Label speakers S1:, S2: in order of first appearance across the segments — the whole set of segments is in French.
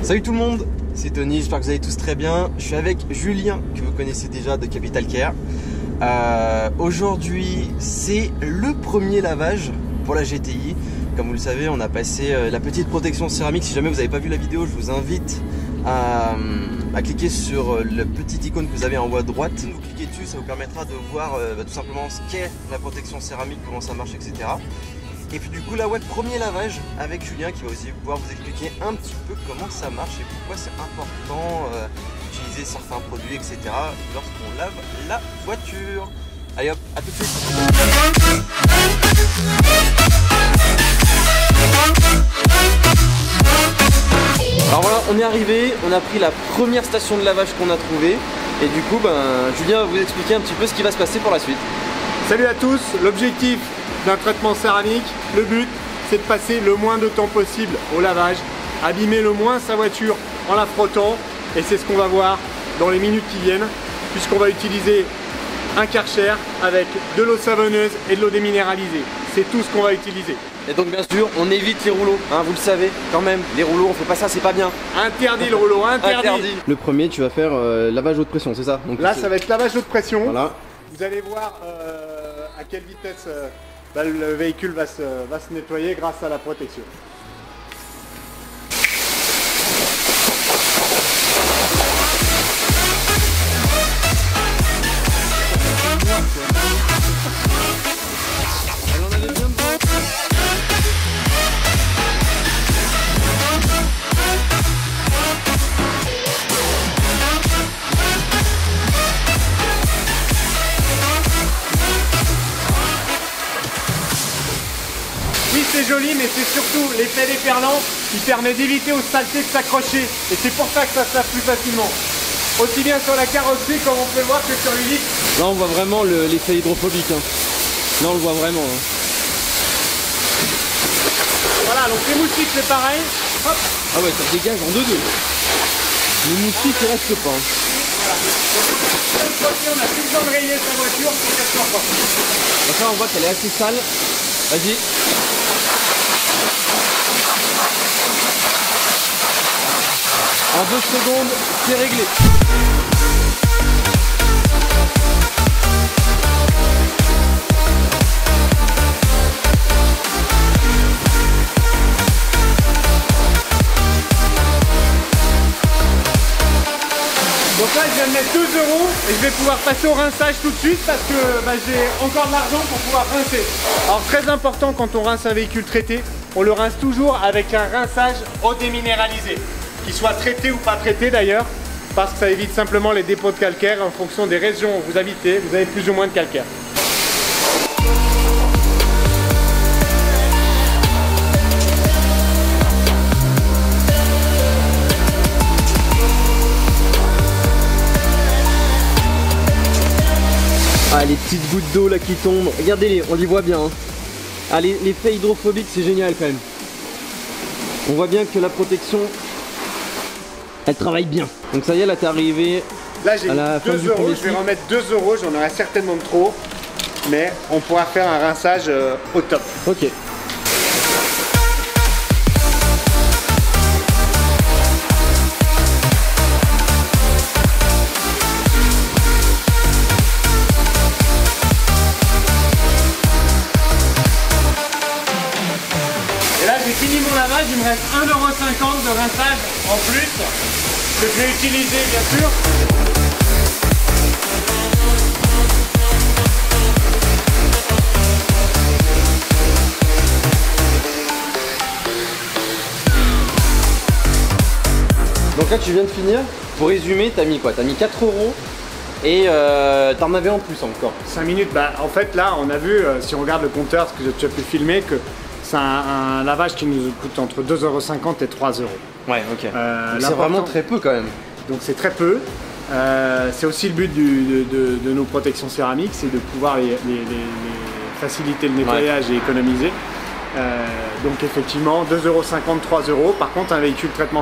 S1: Salut tout le monde, c'est Tony, j'espère que vous allez tous très bien. Je suis avec Julien, que vous connaissez déjà de Capital Care. Aujourd'hui, c'est le premier lavage pour la GTI. Comme vous le savez, on a passé la petite protection céramique. Si jamais vous n'avez pas vu la vidéo, je vous invite à cliquer sur la petite icône que vous avez en haut à droite. Vous cliquez dessus, ça vous permettra de voir tout simplement ce qu'est la protection céramique, comment ça marche, etc. Et puis du coup là, ouais, premier lavage avec Julien qui va aussi pouvoir vous expliquer un petit peu comment ça marche et pourquoi c'est important d'utiliser certains produits, etc. lorsqu'on lave la voiture. Allez hop, à tout de suite. Alors voilà, on est arrivé, on a pris la première station de lavage qu'on a trouvée. Et du coup, Julien va vous expliquer un petit peu ce qui va se passer pour la suite.
S2: Salut à tous, l'objectif d'un traitement céramique, le but c'est de passer le moins de temps possible au lavage, abîmer le moins sa voiture en la frottant, et c'est ce qu'on va voir dans les minutes qui viennent, puisqu'on va utiliser un Karcher avec de l'eau savonneuse et de l'eau déminéralisée. C'est tout ce qu'on va utiliser.
S1: Et donc bien sûr, on évite les rouleaux, hein, vous le savez quand même, les rouleaux on fait pas ça, c'est pas bien.
S2: Interdit le rouleau, interdit.
S1: Le premier, tu vas faire lavage haute pression, c'est ça? Donc,
S2: là ça va être lavage haute pression.
S1: Voilà.
S2: Vous allez voir à quelle vitesse le véhicule va se nettoyer grâce à la protection. Oui, c'est joli, mais c'est surtout l'effet déperlant qui permet d'éviter aux saletés de s'accrocher. Et c'est pour ça que ça se lave plus facilement. Aussi bien sur la carrosserie, comme on peut le voir, que sur les vitres.
S1: Là, on voit vraiment l'effet hydrophobique. Hein. Là, on le voit vraiment. Hein.
S2: Voilà, donc les moustiques, c'est pareil. Hop.
S1: Ah ouais, ça dégage en deux. Les moustiques, ils restent pas. Hein.
S2: Voilà. Donc, cette fois-ci, on a plus besoin de rayer sa voiture pour qu'elle soit propre.
S1: Donc là, on voit qu'elle est assez sale. Vas-y. En 2 secondes, c'est réglé.
S2: Donc là, je viens de mettre 2 € et je vais pouvoir passer au rinçage tout de suite parce que j'ai encore de l'argent pour pouvoir rincer. Alors très important, quand on rince un véhicule traité, on le rince toujours avec un rinçage eau déminéralisée. Qu'il soit traité ou pas traité d'ailleurs, parce que ça évite simplement les dépôts de calcaire. En fonction des régions où vous habitez, vous avez plus ou moins de calcaire.
S1: Ah, les petites gouttes d'eau là qui tombent, regardez-les, on les voit bien. Hein. Ah, l'effet hydrophobique, c'est génial quand même. On voit bien que la protection, elle travaille bien. Donc ça y est, là t'es arrivé.
S2: Là j'ai 2 €, je vais remettre 2 €, j'en aurai certainement trop. Mais on pourra faire un rinçage au top.
S1: Ok.
S2: J'ai fini mon lavage, il me reste 1,50 € de rinçage en plus, que je vais utiliser bien sûr.
S1: Donc là tu viens de finir, pour résumer, t'as mis quoi? T'as mis 4 € et t'en avais en plus encore.
S2: 5 minutes, en fait là on a vu, si on regarde le compteur, ce que tu as pu filmer, que c'est un lavage qui nous coûte entre 2,50 € et 3 €.
S1: Ouais, ok. C'est vraiment très peu quand même.
S2: Donc c'est très peu. C'est aussi le but de nos protections céramiques, c'est de pouvoir faciliter le nettoyage et économiser. Donc effectivement 2,50 €, 3 €. Par contre un véhicule traité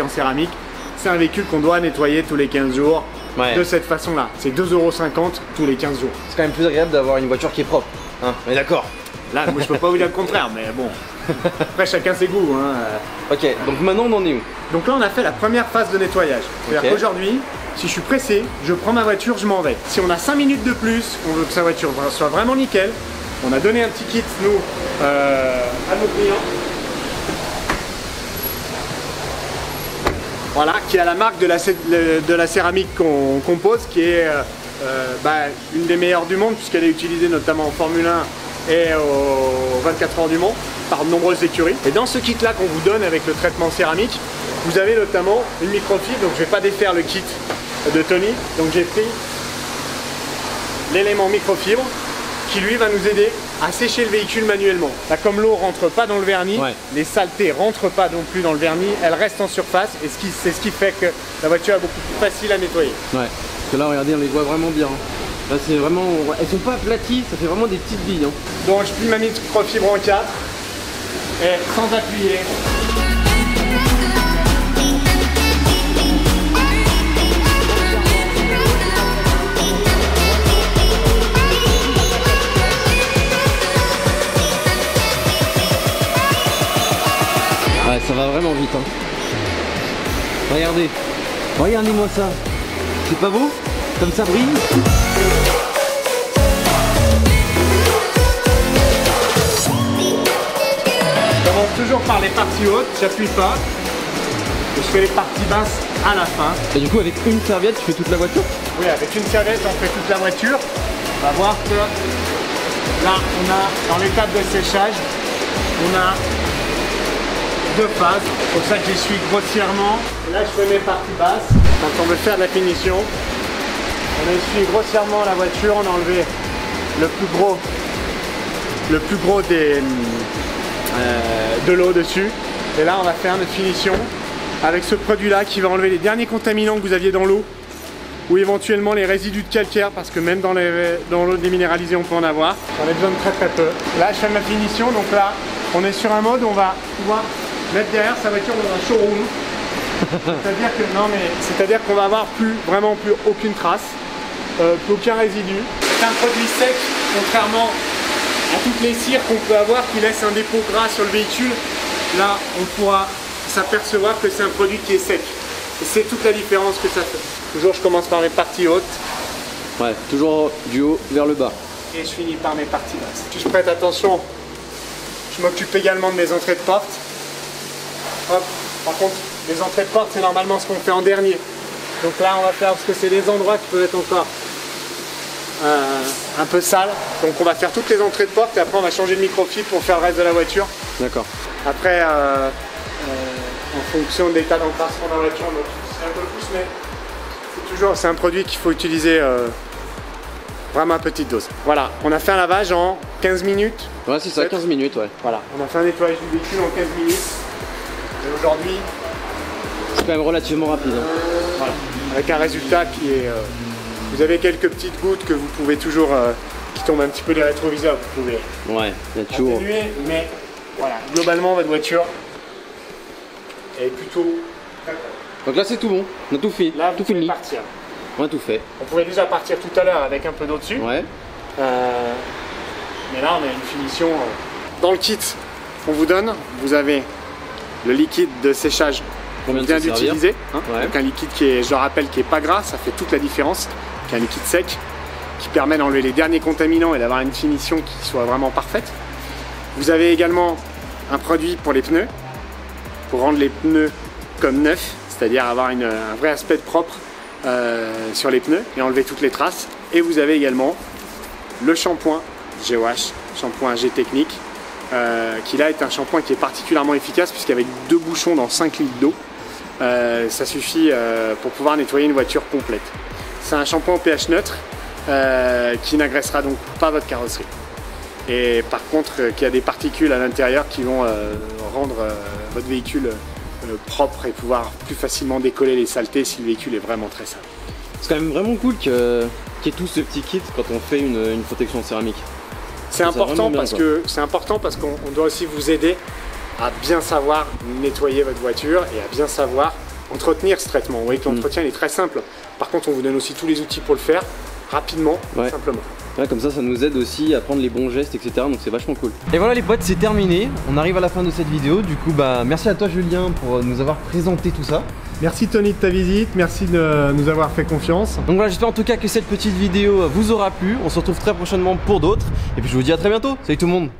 S2: en céramique, c'est un véhicule qu'on doit nettoyer tous les 15 jours. De cette façon là, c'est 2,50 € tous les 15 jours.
S1: C'est quand même plus agréable d'avoir une voiture qui est propre, hein, on est d'accord?
S2: Là, moi je peux pas vous dire le contraire, mais bon. Après chacun ses goûts. Hein.
S1: Ok, donc maintenant on en est où?
S2: Donc là on a fait la première phase de nettoyage. C'est-à-dire qu'aujourd'hui, si je suis pressé, je prends ma voiture, je m'en vais. Si on a 5 minutes de plus, on veut que sa voiture soit vraiment nickel, on a donné un petit kit, nous, à nos clients. Voilà, qui a la marque de la céramique qu'on pose, qui est une des meilleures du monde, puisqu'elle est utilisée notamment en Formule 1 et aux 24 heures du Mans par de nombreuses écuries. Et dans ce kit-là qu'on vous donne avec le traitement céramique, vous avez notamment une microfibre, donc je ne vais pas défaire le kit de Tony, donc j'ai pris l'élément microfibre qui lui va nous aider à sécher le véhicule manuellement. Là, comme l'eau rentre pas dans le vernis, les saletés rentrent pas non plus dans le vernis, elles restent en surface et c'est ce qui fait que la voiture est beaucoup plus facile à nettoyer.
S1: Ouais, parce que là regardez, on les voit vraiment bien. Là c'est vraiment, elles sont pas aplaties, ça fait vraiment des petites billes. Hein.
S2: Donc je plie ma microfibre en 4 et sans appuyer.
S1: Ouais, ça va vraiment vite. Hein. Regardez, regardez-moi ça. C'est pas beau? Comme ça brille.
S2: Je commence toujours par les parties hautes, j'appuie pas. Et je fais les parties basses à la fin.
S1: Et du coup avec une serviette tu fais toute la voiture?
S2: Oui, avec une serviette on fait toute la voiture. On va voir que là on a dans l'étape de séchage, on a 2 phases. C'est pour ça que j'essuie grossièrement. Et là je fais mes parties basses. Quand on veut faire de la finition, on essuie grossièrement la voiture, on a enlevé le plus gros de l'eau dessus. Et là on va faire une finition avec ce produit là qui va enlever les derniers contaminants que vous aviez dans l'eau ou éventuellement les résidus de calcaire, parce que même dans l'eau déminéralisée on peut en avoir. J'en ai besoin de très peu. Là je fais ma finition, donc là on est sur un mode où on va pouvoir mettre derrière sa voiture dans un showroom. C'est-à-dire qu'on va avoir vraiment plus aucune trace, plus aucun résidu. C'est un produit sec, contrairement à toutes les cires qu'on peut avoir qui laissent un dépôt gras sur le véhicule. Là on pourra s'apercevoir que c'est un produit qui est sec. Et c'est toute la différence que ça fait. Toujours je commence par mes parties hautes.
S1: Ouais, toujours du haut vers le bas.
S2: Et je finis par mes parties basses. Si je prête attention, je m'occupe également de mes entrées de porte. Hop. Par contre, les entrées de porte, c'est normalement ce qu'on fait en dernier. Donc là, on va faire, parce que c'est des endroits qui peuvent être encore un peu sales. Donc on va faire toutes les entrées de porte et après on va changer de microfibre pour faire le reste de la voiture.
S1: D'accord.
S2: Après, en fonction de l'état d'encrassement de la voiture, c'est un peu plus, mais c'est un produit qu'il faut utiliser vraiment à petite dose. Voilà, on a fait un lavage en 15 minutes.
S1: Ouais, c'est ça, 15 minutes, ouais.
S2: Voilà, on a fait un nettoyage du véhicule en 15 minutes. Et aujourd'hui,
S1: c'est quand même relativement rapide. Hein.
S2: Voilà, avec un résultat qui est... vous avez quelques petites gouttes que vous pouvez toujours... qui tombent un petit peu des rétroviseurs, vous pouvez...
S1: Ouais, il y a toujours...
S2: atténuer, mais voilà, globalement, votre voiture est plutôt...
S1: Donc là, c'est tout bon, on a tout fait,
S2: là,
S1: tout fini.
S2: Partir.
S1: On a tout fait.
S2: On pouvait déjà partir tout à l'heure avec un peu d'eau dessus.
S1: Ouais.
S2: Mais là, on a une finition... Dans le kit qu'on vous donne, vous avez le liquide de séchage qu'on vient d'utiliser. Hein, ouais. Donc un liquide qui est, je le rappelle, qui n'est pas gras, ça fait toute la différence. Qui est un liquide sec, qui permet d'enlever les derniers contaminants et d'avoir une finition qui soit vraiment parfaite. Vous avez également un produit pour les pneus, pour rendre les pneus comme neufs, c'est-à-dire avoir un vrai aspect de propre sur les pneus et enlever toutes les traces. Et vous avez également le shampoing G-Wash, shampoing G-Technique, qui là est un shampoing qui est particulièrement efficace puisqu'avec 2 bouchons dans 5 litres d'eau, ça suffit pour pouvoir nettoyer une voiture complète. C'est un shampoing au pH neutre qui n'agressera donc pas votre carrosserie. Et par contre, qui a des particules à l'intérieur qui vont rendre votre véhicule propre et pouvoir plus facilement décoller les saletés si le véhicule est vraiment très sale.
S1: C'est quand même vraiment cool qu'il y ait tout ce petit kit quand on fait une protection céramique.
S2: C'est important parce qu'on doit aussi vous aider à bien savoir nettoyer votre voiture et à bien savoir entretenir ce traitement. Vous voyez que l'entretien est très simple. Par contre, on vous donne aussi tous les outils pour le faire rapidement, simplement.
S1: Ouais, comme ça nous aide aussi à prendre les bons gestes, etc. Donc c'est vachement cool. Et voilà les potes, c'est terminé. On arrive à la fin de cette vidéo. Du coup, bah merci à toi Julien pour nous avoir présenté tout ça.
S2: Merci Tony de ta visite, merci de nous avoir fait confiance.
S1: Donc voilà, j'espère en tout cas que cette petite vidéo vous aura plu. On se retrouve très prochainement pour d'autres. Et puis je vous dis à très bientôt. Salut tout le monde.